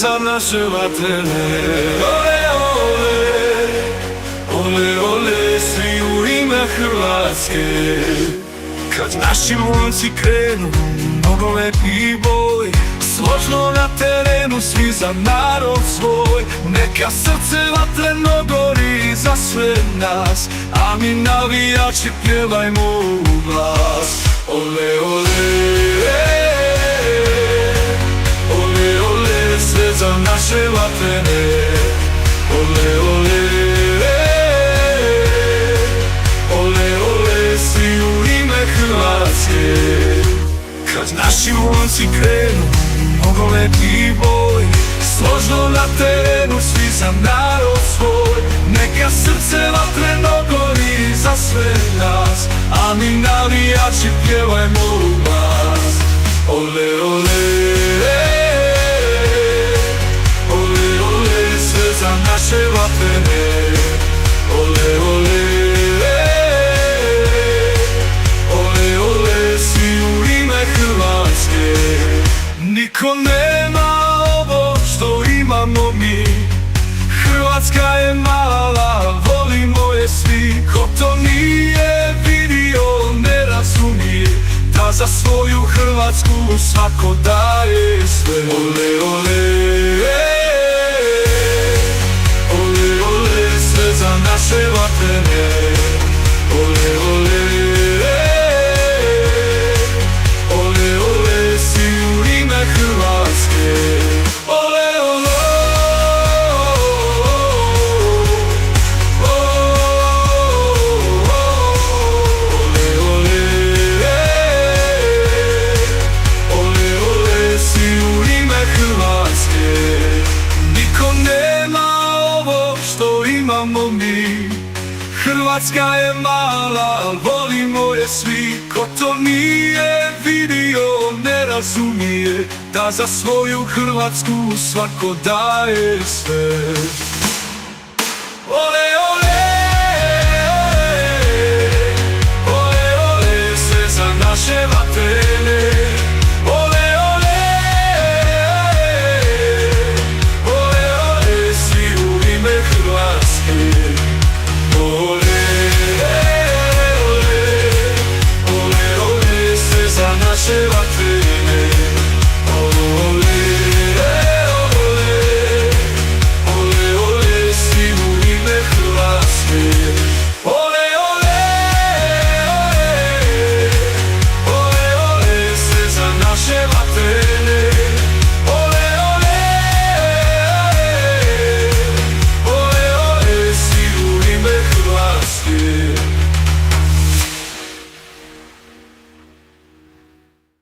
za naše vatrene. Ole, ole, ole, ole, svi u ime Hrvatske. Kad naši momci krenu, nogometni boj, složno na terenu, svi za narod svoj. Neka srce vatreno gori za sve nas, a mi navijači pjevajmo u glas. Ole, ole, ole, ole, sve za naše vatrene. Ole, ole, ole, ole, svi u ime Hrvatske. Kad naši momci krenu, nogometni boj, složno na terenu, svi za narod svoj. Neka srce vatreno gori za sve nas, a mi navijači pjevajmo u glas. Ole, ole, ole, ole, sve za naše vatrene. Ole, ole, ole, ole, svi u ime Hrvatske. Niko nema ovo što imamo mi, Hrvatska je mala, volimo je svi. Ko to nije vidio, ne razumije, da za svoju Hrvatsku svako daje sve. Ole, ole, ole, ole, sve za naše vatrene. Ole, ole, ole, ole, svi u ime Hrvatske. Ole, ole, ole, ole, ole, svi u ime Hrvatske. Niko nema ovo što imamo mi, Hrvatska je mala, volimo je svi. Ko to nije vidio, ne razumije, da za svoju Hrvatsku svako daje sve.